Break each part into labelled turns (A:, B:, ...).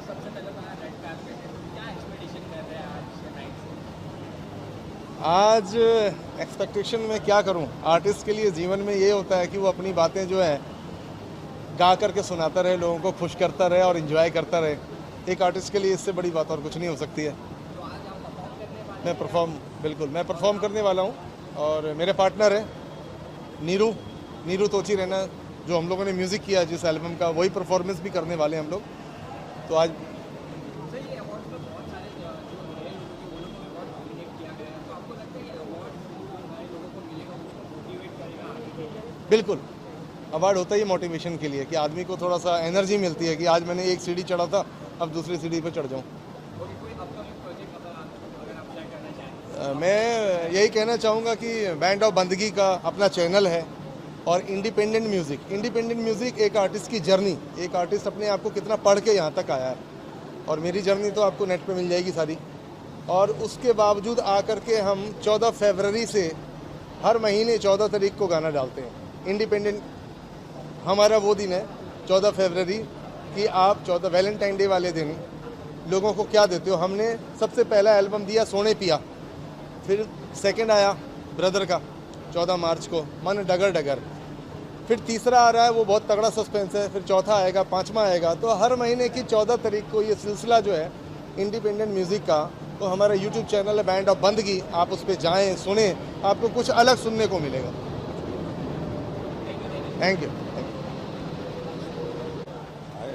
A: सबसे पहले तो रेड कार्पेट है, क्या एक्सपेक्टेशन कर रहे हैं आज नाइट से?
B: आज एक्सपेक्टेशन में क्या करूं, आर्टिस्ट के लिए जीवन में ये होता है कि वो अपनी बातें जो है गा करके सुनाता रहे, लोगों को खुश करता रहे और इन्जॉय करता रहे। एक आर्टिस्ट के लिए इससे बड़ी बात और कुछ नहीं हो सकती है।
A: तो आज आप परफॉर्म करने वाले
B: मैं परफॉर्म करने वाला हूं और मेरे पार्टनर है नीरू तोची रहना, जो हम लोगों ने म्यूज़िक किया जिस एल्बम का, वही परफॉर्मेंस भी करने वाले हैं हम लोग। तो आज
A: सर ये अवार्ड्स में बहुत सारे जो नए लोग हैं वो लोगों को बहुत नॉमिनेट किया गया है, तो आपको लगता है ये अवार्ड जो नए लोगों को मिलेगा उसको मोटिवेट करेगा आगे के लिए?
B: बिल्कुल, अवार्ड होता ही मोटिवेशन के लिए कि आदमी को थोड़ा सा एनर्जी मिलती है कि आज मैंने एक सीढ़ी चढ़ा था, अब दूसरी सीढ़ी पर चढ़ जाऊँ।
A: और कोई अपकमिंग प्रोजेक्ट अगर आप शेयर करना चाहें?
B: मैं यही कहना चाहूँगा कि बैंड ऑफ बंदगी का अपना चैनल है और इंडिपेंडेंट म्यूज़िक एक आर्टिस्ट की जर्नी, एक आर्टिस्ट अपने आप को कितना पढ़ के यहाँ तक आया है, और मेरी जर्नी तो आपको नेट पे मिल जाएगी सारी। और उसके बावजूद आकर के हम 14 फरवरी से हर महीने 14 तारीख को गाना डालते हैं। इंडिपेंडेंट हमारा वो दिन है 14 फरवरी कि आप 14 वैलेंटाइन डे वाले दिन लोगों को क्या देते हो। हमने सबसे पहला एल्बम दिया सोने पिया, फिर सेकंड आया ब्रदर का 14 मार्च को मन डगर डगर, फिर तीसरा आ रहा है वो बहुत तगड़ा सस्पेंस है, फिर चौथा आएगा, पांचवा आएगा। तो हर महीने की 14 तारीख को ये सिलसिला जो है इंडिपेंडेंट म्यूज़िक का, तो हमारा यूट्यूब चैनल है बैंड ऑफ बंदगी, आप उस पर जाएँ, सुने, आपको कुछ अलग सुनने को मिलेगा। Thank you.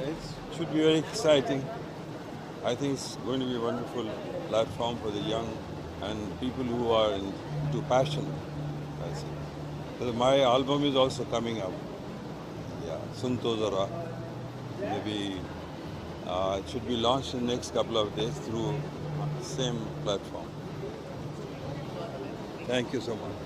C: It should be very exciting. I think it's going to be a wonderful platform for the young and people who are into passion. That's it. So my album is also coming up. Yeah, Sunto Zara. Maybe it should be launched in the next couple of days through the same platform. Thank you so much.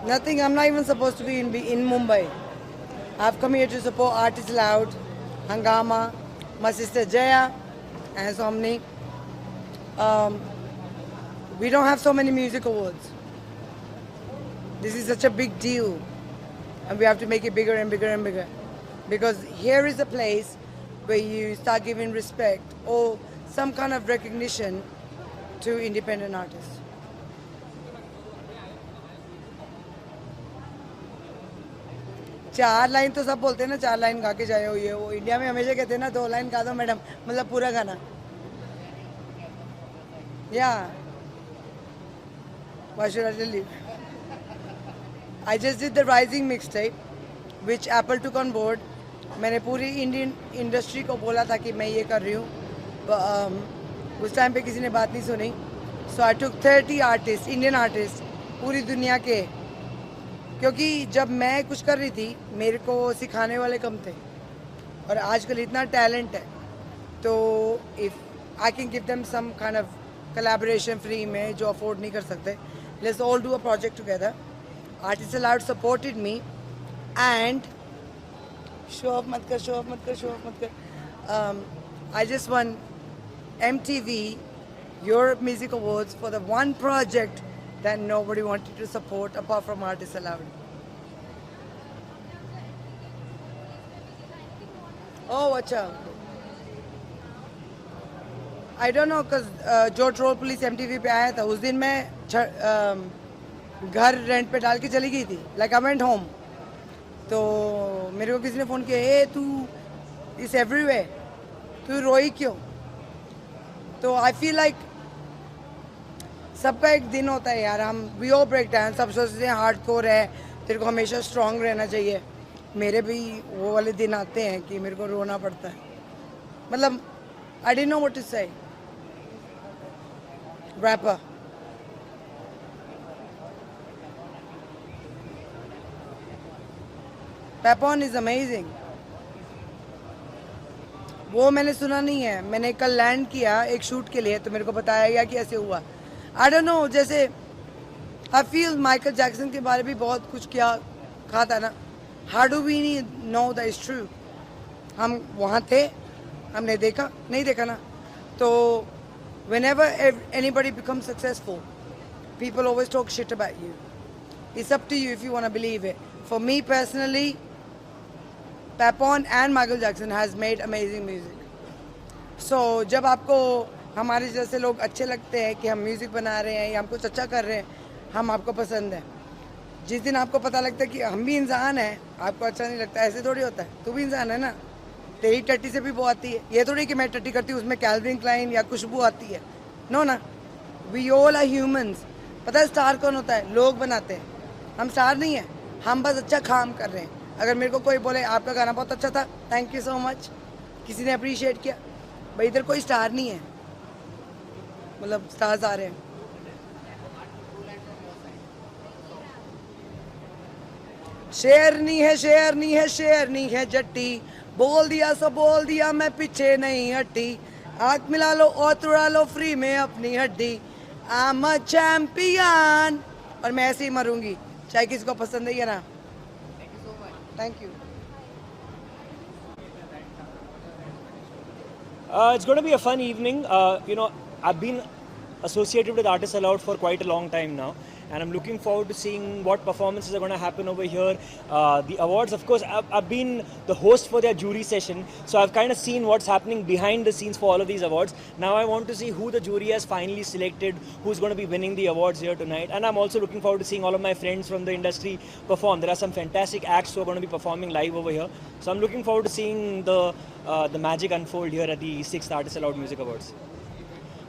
D: Nothing. I'm not even supposed to be in Mumbai. I've come here to support Artists Loud, Hangama, my sister Jaya, and Somni. We don't have so many music awards. This is such a big deal, and we have to make it bigger and bigger and bigger. Because here is a place where you start giving respect or some kind of recognition to independent artists. चार line तो सब बोलते हैं ना, 4 line गा के जाए हो, ये वो इंडिया में हमेशा कहते हैं ना 2 लाइन गा दो मैडम, मतलब पूरा गाना। या why should I tell you, I just did the rising mixtape which Apple took on board. मैंने पूरी इंडियन इंडस्ट्री को बोला था कि मैं ये कर रही हूँ, उस टाइम पे किसी ने बात नहीं सुनी। सो आई टुक 30 आर्टिस्ट, इंडियन आर्टिस्ट पूरी दुनिया के, क्योंकि जब मैं कुछ कर रही थी मेरे को सिखाने वाले कम थे, और आजकल इतना टैलेंट है, तो if I can give them some kind of collaboration free में जो अफोर्ड नहीं कर सकते, let's all do a project together. Artist aloud supported me and show off मत कर। I just won MTV Europe Music Awards for the one project that nobody wanted to support apart from Artists Allowed. Oh, acha. I don't know, cause जो troll police MTV पे आया था उस दिन मैं घर रेंट पे डाल के चली गई थी, like I went home. तो मेरे को किसी ने फ़ोन किया, ए तू इस एवरीवेयर, तू रोई क्यों? तो आई फील लाइक सबका एक दिन होता है यार, हम वी ऑल ब्रेक डाउन, सब सोचते हैं हार्ड कोर है, तेरे को हमेशा स्ट्रांग रहना चाहिए। मेरे भी वो वाले दिन आते हैं कि मेरे को रोना पड़ता है, मतलब I didn't know what to say. Rapper Papon is amazing, वो मैंने सुना नहीं है। मैंने कल लैंड किया एक शूट के लिए, तो मेरे को बताया गया कि ऐसे हुआ। आई डोंट नो, जैसे आई फील माइकल जैक्सन के बारे में भी बहुत कुछ किया कहा था ना, how do we know that is true? हम वहाँ थे, हमने देखा नहीं देखा ना। तो whenever anybody becomes successful, people always talk shit about you. It's up to you if you want to believe it. For me personally, Pepon and Michael Jackson has made amazing music. So जब आपको हमारे जैसे लोग अच्छे लगते हैं कि हम म्यूज़िक बना रहे हैं या हम कुछ अच्छा कर रहे हैं, हम आपको पसंद है. जिस दिन आपको पता लगता है कि हम भी इंसान हैं, आपको अच्छा नहीं लगता. ऐसे थोड़ी होता है. तू भी इंसान है ना, तेरी टट्टी से भी वो आती है. ये थोड़ी कि मैं टट्टी करती हूँ उसमें कैल्विन क्लाइन या खुशबू आती है. नो ना, वी ऑल आर ह्यूमंस. पता है स्टार कौन होता है? लोग बनाते हैं. हम स्टार नहीं है, हम बस अच्छा काम कर रहे हैं. अगर मेरे को कोई बोले आपका गाना बहुत अच्छा था, थैंक यू सो मच, किसी ने अप्रिशिएट किया, भाई इधर कोई स्टार नहीं है. मतलब स्टार्स आ रहे हैं. शेरनी है, शेरनी है, शेरनी है जट्टी, बोल दिया सब बोल दिया, मैं पीछे नहीं हटी. आँख मिला लो और तुड़ा लो फ्री में अपनी हड्डी. I am a champion. और मैं ऐसे ही मरूंगी, चाहे किसी को पसंद है या ना. Thank you.
E: It's going to be a fun evening. I've been associated with Artists Aloud for quite a long time now, and I'm looking forward to seeing what performances are going to happen over here. The awards, of course, I've been the host for their jury session, so I've kind of seen what's happening behind the scenes for all of these awards. Now I want to see who the jury has finally selected, who's going to be winning the awards here tonight, and I'm also looking forward to seeing all of my friends from the industry perform. There are some fantastic acts who are going to be performing live over here, so I'm looking forward to seeing the magic unfold here at the 6th Artists Aloud Music Awards.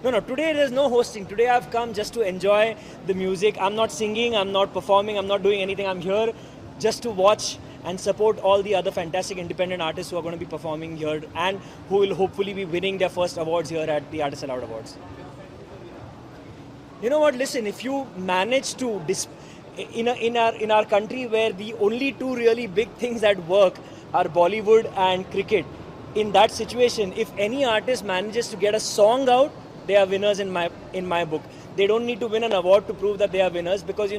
E: No, today there's no hosting. Today I've come just to enjoy the music. I'm not singing, I'm not performing, I'm not doing anything. I'm here just to watch and support all the other fantastic independent artists who are going to be performing here and who will hopefully be winning their first awards here at the Artists Aloud Awards. You know what, listen, if you manage to, in our country where the only two really big things that work are Bollywood and cricket, in that situation, if any artist manages to get a song out, they are winners in my book. They don't need to win an award to prove that they are winners, because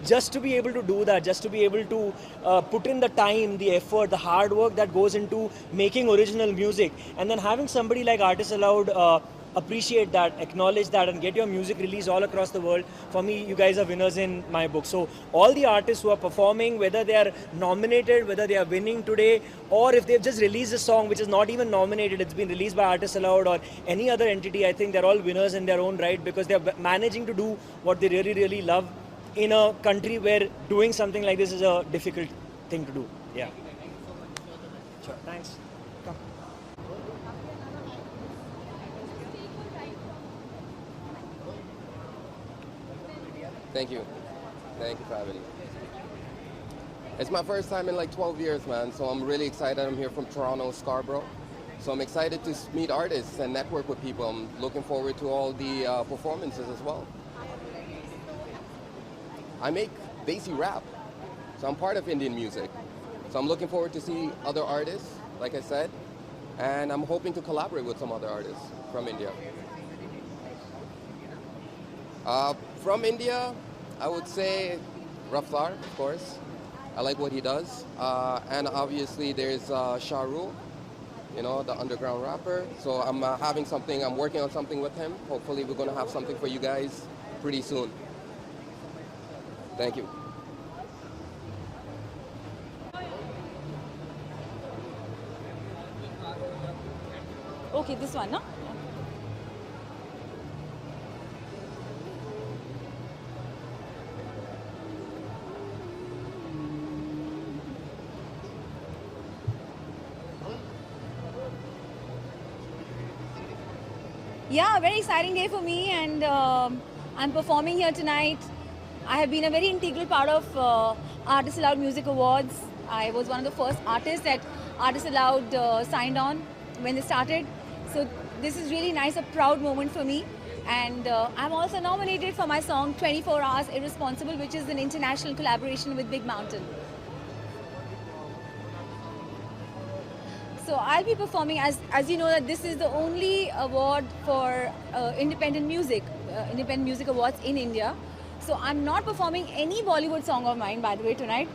E: just to be able to do that, just to be able to put in the time, the effort, the hard work that goes into making original music, and then having somebody like Artists Aloud appreciate that, acknowledge that, and get your music released all across the world. For me, you guys are winners in my book. So all the artists who are performing, whether they are nominated, whether they are winning today, or if they've just released a song which is not even nominated, it's been released by Artists Aloud or any other entity, I think they're all winners in their own right, because they're managing to do what they really, really love in a country where doing something like this is a difficult thing to do. Yeah. Sure. Thanks. Come.
F: Thank you. Thank you for having me. It's my first time in like 12 years, man, so I'm really excited. I'm here from Toronto, Scarborough. So I'm excited to meet artists and network with people. I'm looking forward to all the performances as well. I make Desi rap, so I'm part of Indian music. So I'm looking forward to see other artists, like I said, and I'm hoping to collaborate with some other artists from India. From India, I would say Raftaar, of course. I like what he does. And obviously there's Shah Rukh, the underground rapper. So I'm I'm working on something with him. Hopefully we're going to have something for you guys pretty soon. Thank you.
G: Okay, this one, no? Yeah, very exciting day for me, and I'm performing here tonight. I have been a very integral part of Artists Aloud Music Awards. I was one of the first artists that Artists Aloud signed on when they started. So this is really nice, a proud moment for me. And I'm also nominated for my song 24 Hours Irresponsible, which is an international collaboration with Big Mountain. So I'll be performing, as you know, that this is the only award for independent music awards in India. So I'm not performing any Bollywood song of mine, by the way, tonight,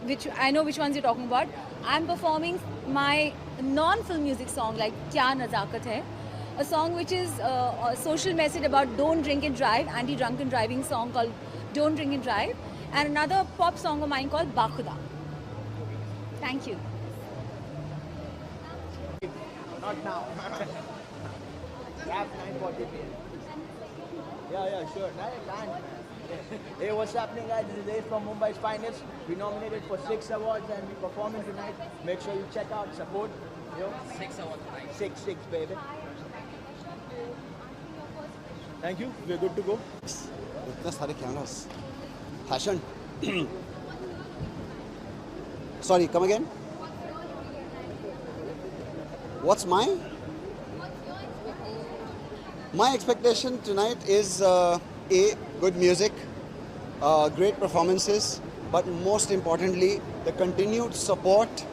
G: which I know which ones you're talking about. I'm performing my non-film music song, like Kya Nazakat Hai, a song which is a social message about don't drink and drive, anti-drunken driving song called Don't Drink and Drive. and another pop song of mine called Bakhuda. Thank you.
A: Not now. Rap 9:40 p.m. Yeah, sure. Hey, what's happening, guys? This is Dave from Mumbai's Finest. We nominated for 6 awards and we're performing tonight. Make sure you check out, support. Yo. 6 awards tonight. 6, baby. Thank you. We're good to go.
H: इतने सारे cameras भाषण Sorry, come again. What's my expectation tonight is good music, great performances, but most importantly the continued support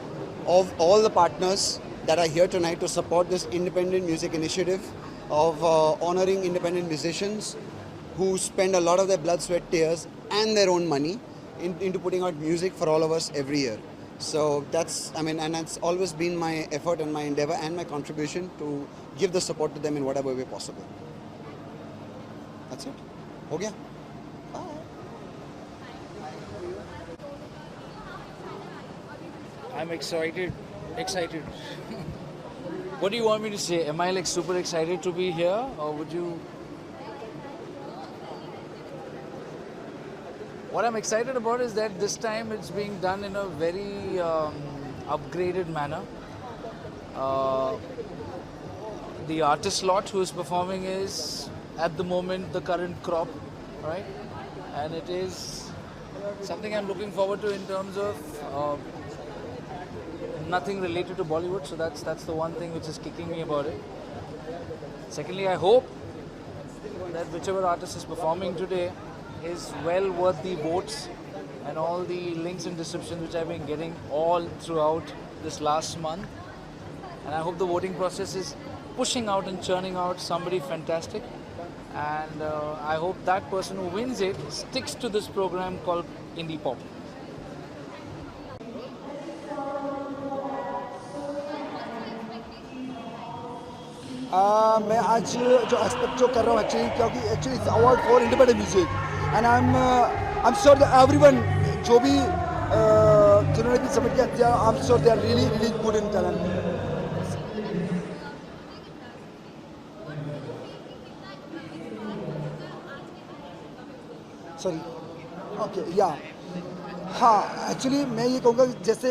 H: of all the partners that are here tonight to support this independent music initiative of honoring independent musicians who spend a lot of their blood, sweat, tears and their own money into putting out music for all of us every year. So that's, and that's always been my effort and my endeavor and my contribution to give the support to them in whatever way possible. That's it. Ho gaya? Bye.
I: I'm excited. What do you want me to say? Am I like super excited to be here, or would you? What I'm excited about is that this time it's being done in a very upgraded manner. The artist lot who is performing is at the moment the current crop, right? And it is something I'm looking forward to in terms of nothing related to Bollywood. So that's the one thing which is kicking me about it. Secondly, I hope that whichever artist is performing today is well worth the votes and all the links and descriptions which I've been getting all throughout this last month. And I hope the voting process is pushing out and churning out somebody fantastic. And I hope that person who wins it sticks to this program called Indie Pop.
J: मैं आज जो expect जो कर रहा हूँ क्योंकि it's award for independent music and I am sure that everyone जो भी जिन्होंने भी सबमिट किया I am sure they are really good in talent. Sorry okay या हाँ एक्चुअली मैं ये कहूँगा जैसे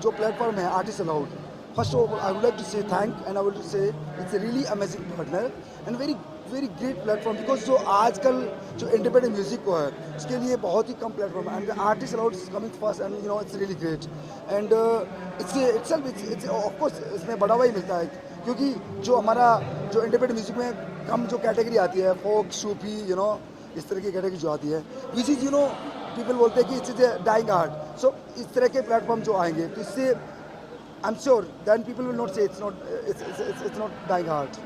J: जो प्लेटफॉर्म है artist allowed. First of all, I would like to say thank, and I would say it's a really amazing partner and very great platform because जो आजकल जो independent music को है उसके लिए बहुत ही कम platform है and the artist allowed is coming fast and it's really great and it's of course इसमें बढ़ावा ही मिलता है क्योंकि जो हमारा जो independent music में कम जो कैटेगरी आती है folk, सूफी इस तरह की कैटेगरी जो आती है which is people बोलते हैं कि it's a dying art. So इस तरह के platform जो आएंगे तो इससे I'm sure then people will not say it's not dying art.